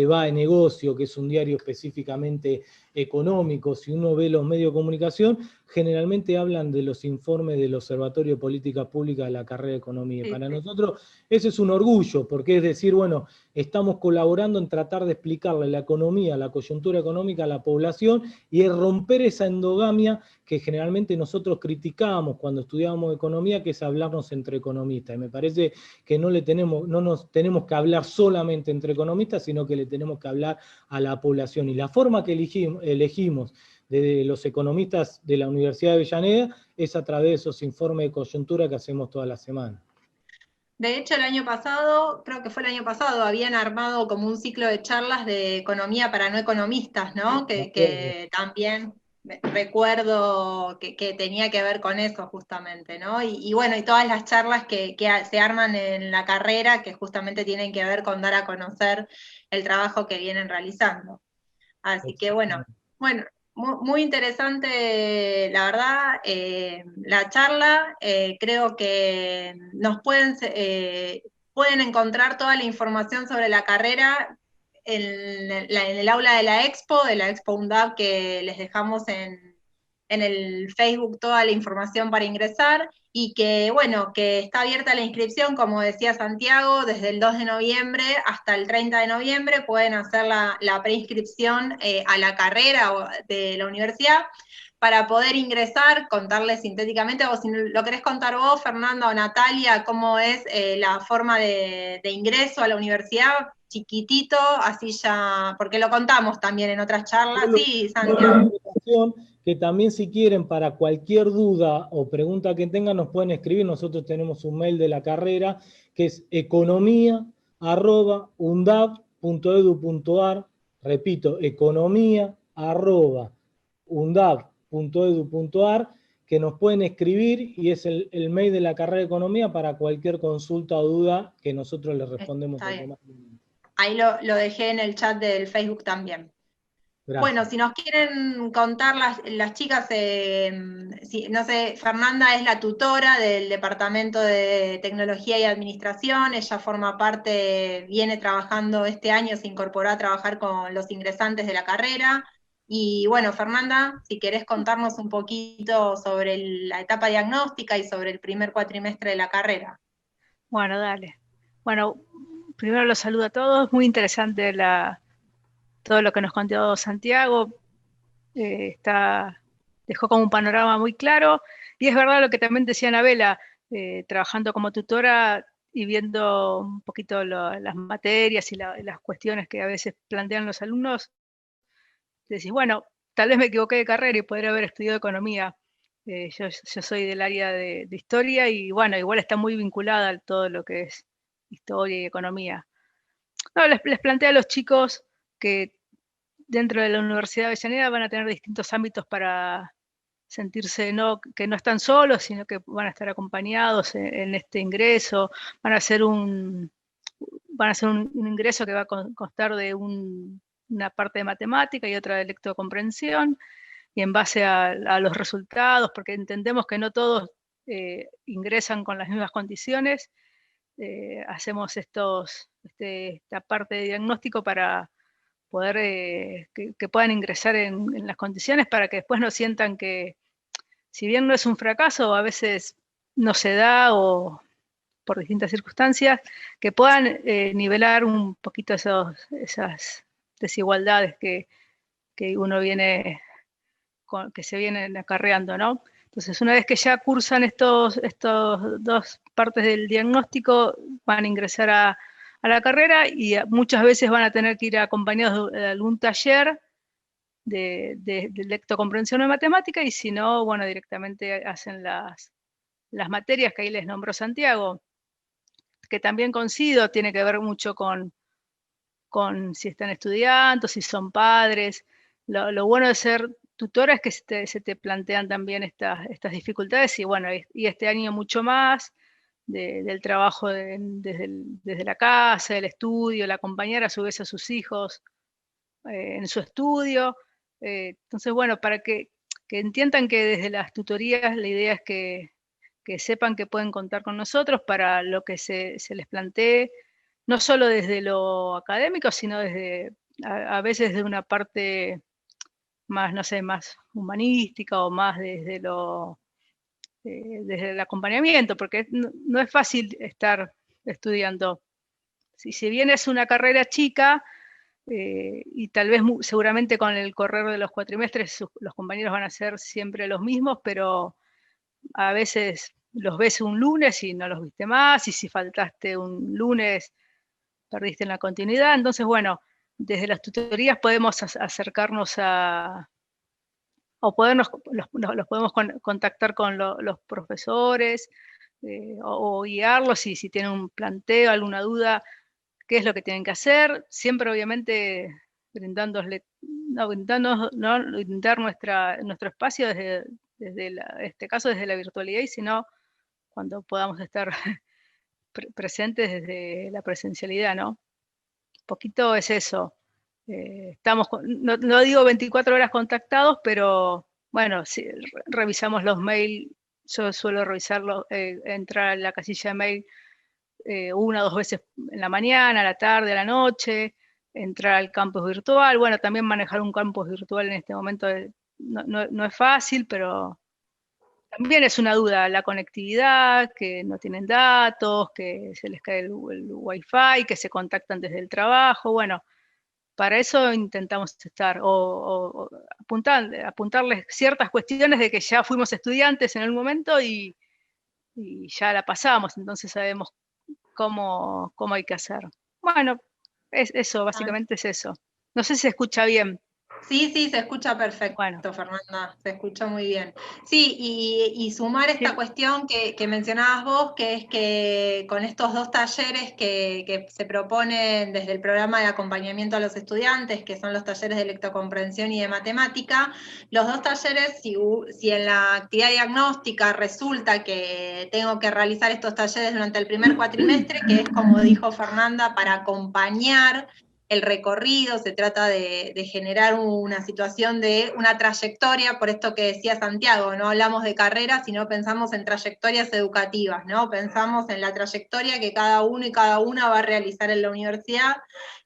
Va de Negocio, que es un diario específicamente económico. Si uno ve los medios de comunicación, generalmente hablan de los informes del Observatorio de Políticas Públicas de la carrera de Economía. Sí, para nosotros ese es un orgullo, porque es decir, bueno, estamos colaborando en tratar de explicarle la economía, la coyuntura económica a la población y es romper esa endogamia que generalmente nosotros criticábamos cuando estudiábamos economía, que es hablarnos entre economistas. Y me parece que no nos tenemos que hablar solamente entre economistas, sino que le tenemos que hablar a la población. Y la forma que elegimos de los economistas de la Universidad de Avellaneda es a través de esos informes de coyuntura que hacemos toda la semana. De hecho, el año pasado, creo que fue el año pasado, habían armado como un ciclo de charlas de economía para no economistas, ¿no? Que también recuerdo que tenía que ver con eso justamente, ¿no? Y bueno, y todas las charlas que se arman en la carrera que justamente tienen que ver con dar a conocer el trabajo que vienen realizando. Así que bueno, muy interesante, la verdad, la charla. Creo que nos pueden encontrar toda la información sobre la carrera en el aula de la Expo UNDAV, que les dejamos en el Facebook toda la información para ingresar, y que, bueno, que está abierta la inscripción, como decía Santiago, desde el 2 de noviembre hasta el 30 de noviembre pueden hacer la preinscripción a la carrera de la universidad para poder ingresar. Contarles sintéticamente, o si lo querés contar vos, Fernanda o Natalia, cómo es la forma de ingreso a la universidad, chiquitito, así ya, porque lo contamos también en otras charlas. Sí, Santiago. Que también, si quieren, para cualquier duda o pregunta que tengan, nos pueden escribir. Nosotros tenemos un mail de la carrera que es economia@undav.edu.ar. Repito, economia@undav.edu.ar, que nos pueden escribir, y es el mail de la carrera de economía para cualquier consulta o duda que nosotros les respondemos automáticamente. Ahí lo dejé en el chat del Facebook también. Gracias. Bueno, si nos quieren contar las chicas, no sé, Fernanda es la tutora del Departamento de Tecnología y Administración, ella forma parte, viene trabajando este año, se incorporó a trabajar con los ingresantes de la carrera. Y bueno, Fernanda, si querés contarnos un poquito sobre la etapa diagnóstica y sobre el primer cuatrimestre de la carrera. Bueno, dale. Bueno, primero los saludo a todos, muy interesante todo lo que nos contó Santiago. Dejó como un panorama muy claro, y es verdad lo que también decía Anabela, trabajando como tutora y viendo un poquito las materias y las cuestiones que a veces plantean los alumnos, decís, bueno, tal vez me equivoqué de carrera y podría haber estudiado economía. Yo soy del área de historia y bueno, igual está muy vinculada a todo lo que es historia y economía. No, les plantea a los chicos que dentro de la Universidad de Avellaneda van a tener distintos ámbitos para sentirse que no están solos, sino que van a estar acompañados en este ingreso, van a hacer un ingreso que va a constar de una parte de matemática y otra de lectocomprensión, y en base a los resultados, porque entendemos que no todos ingresan con las mismas condiciones, hacemos esta parte de diagnóstico para poder que puedan ingresar en las condiciones, para que después no sientan que, si bien no es un fracaso, a veces no se da o por distintas circunstancias, que puedan nivelar un poquito esas desigualdades que uno que se vienen acarreando, ¿no? Entonces, una vez que ya cursan estos dos partes del diagnóstico, van a ingresar a la carrera, y muchas veces van a tener que ir acompañados de algún taller de lectocomprensión de matemática, y si no, bueno, directamente hacen las materias que ahí les nombró Santiago, que también coincido, tiene que ver mucho con si están estudiando, si son padres. Lo bueno de ser tutora es que se te plantean también estas dificultades, y bueno, y este año mucho más del trabajo desde la casa, el estudio, el acompañar a su vez a sus hijos en su estudio. Entonces, bueno, para que entiendan que desde las tutorías la idea es que sepan que pueden contar con nosotros para lo que se les plantee, no solo desde lo académico, sino desde a veces de una parte más, no sé, más humanística, o más desde el acompañamiento, porque no es fácil estar estudiando. Si bien es una carrera chica, y tal vez seguramente con el correr de los cuatrimestres los compañeros van a ser siempre los mismos, pero a veces los ves un lunes y no los viste más, y si faltaste un lunes perdiste en la continuidad. Entonces, bueno, desde las tutorías podemos acercarnos o los podemos contactar con los profesores, o guiarlos si tienen un planteo, alguna duda, qué es lo que tienen que hacer, siempre obviamente brindar nuestro espacio este caso desde la virtualidad, y si no, cuando podamos estar presentes desde la presencialidad, ¿no? Un poquito es eso. Estamos, no digo 24 horas contactados, pero bueno, si revisamos los mails, yo suelo revisarlo, entrar a la casilla de mail 1 o 2 veces en la mañana, a la tarde, a la noche, entrar al campus virtual. Bueno, también manejar un campus virtual en este momento no es fácil, pero también es una duda, la conectividad, que no tienen datos, que se les cae el wifi, que se contactan desde el trabajo. Bueno, para eso intentamos estar, o apuntarles ciertas cuestiones de que ya fuimos estudiantes en el momento y ya la pasamos, entonces sabemos cómo hay que hacer. Bueno, eso, básicamente es eso. No sé si se escucha bien. Sí, se escucha perfecto, bueno. Fernanda, se escucha muy bien. Sí, y sumar esta cuestión que mencionabas vos, que es que con estos 2 talleres que se proponen desde el programa de acompañamiento a los estudiantes, que son los talleres de lectocomprensión y de matemática, los 2 talleres, si en la actividad diagnóstica resulta que tengo que realizar estos talleres durante el primer cuatrimestre, que es como dijo Fernanda, para acompañar el recorrido, se trata de generar una situación de una trayectoria, por esto que decía Santiago, no hablamos de carreras, sino pensamos en trayectorias educativas, ¿no? Pensamos en la trayectoria que cada uno y cada una va a realizar en la universidad,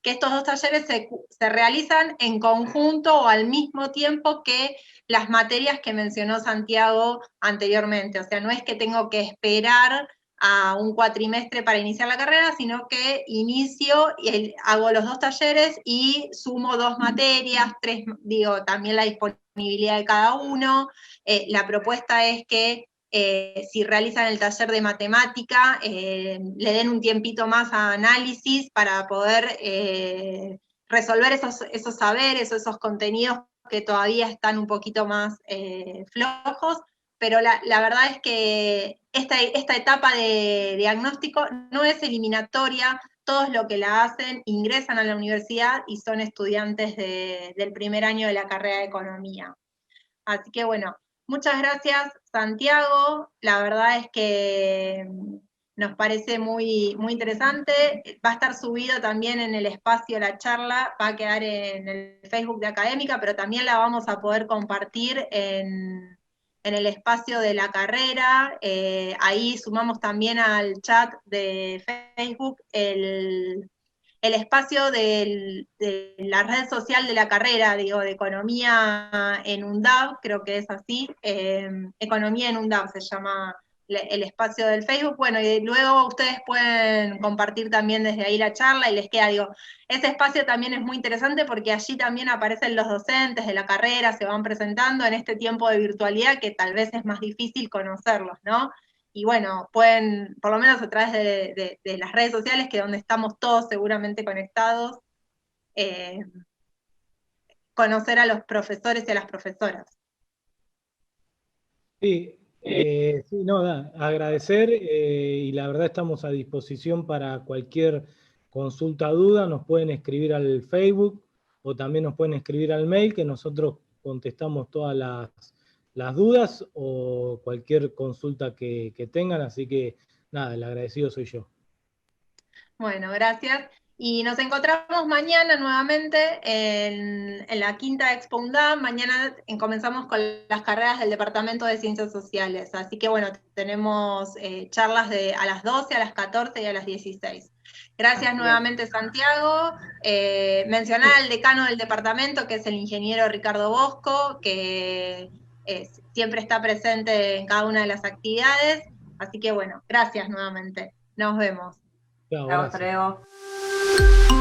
que estos dos talleres se realizan en conjunto o al mismo tiempo que las materias que mencionó Santiago anteriormente, o sea, no es que tengo que esperar a un cuatrimestre para iniciar la carrera, sino que inicio y hago los 2 talleres y sumo 2 materias, 3, digo, también la disponibilidad de cada uno. La propuesta es que si realizan el taller de matemática, le den un tiempito más a análisis para poder resolver esos saberes o esos contenidos que todavía están un poquito más flojos, pero la verdad es que esta etapa de diagnóstico no es eliminatoria, todos los que la hacen ingresan a la universidad y son estudiantes del primer año de la carrera de Economía. Así que bueno, muchas gracias Santiago, la verdad es que nos parece muy, muy interesante, va a estar subido también en el espacio la charla, va a quedar en el Facebook de Académica, pero también la vamos a poder compartir en el espacio de la carrera, ahí sumamos también al chat de Facebook el espacio de la red social de la carrera, digo, de Economía en UNDAV, creo que es así, Economía en UNDAV se llama el espacio del Facebook, bueno, y luego ustedes pueden compartir también desde ahí la charla y les queda, digo, ese espacio también es muy interesante porque allí también aparecen los docentes de la carrera, se van presentando en este tiempo de virtualidad que tal vez es más difícil conocerlos, ¿no? Y bueno, pueden, por lo menos a través de las redes sociales, que es donde estamos todos seguramente conectados, conocer a los profesores y a las profesoras. Sí, sí, no, agradecer y la verdad estamos a disposición para cualquier consulta, duda, nos pueden escribir al Facebook o también nos pueden escribir al mail que nosotros contestamos todas las dudas o cualquier consulta que tengan, así que nada, el agradecido soy yo. Bueno, gracias. Y nos encontramos mañana nuevamente en la quinta Expo UNDAV. Mañana comenzamos con las carreras del Departamento de Ciencias Sociales. Así que bueno, tenemos charlas a las 12, a las 14 y a las 16. Gracias nuevamente, Santiago. Mencionar al decano del departamento, que es el ingeniero Ricardo Bosco, que siempre está presente en cada una de las actividades. Así que bueno, gracias nuevamente. Nos vemos. Chao, Chao, gracias. hasta luego.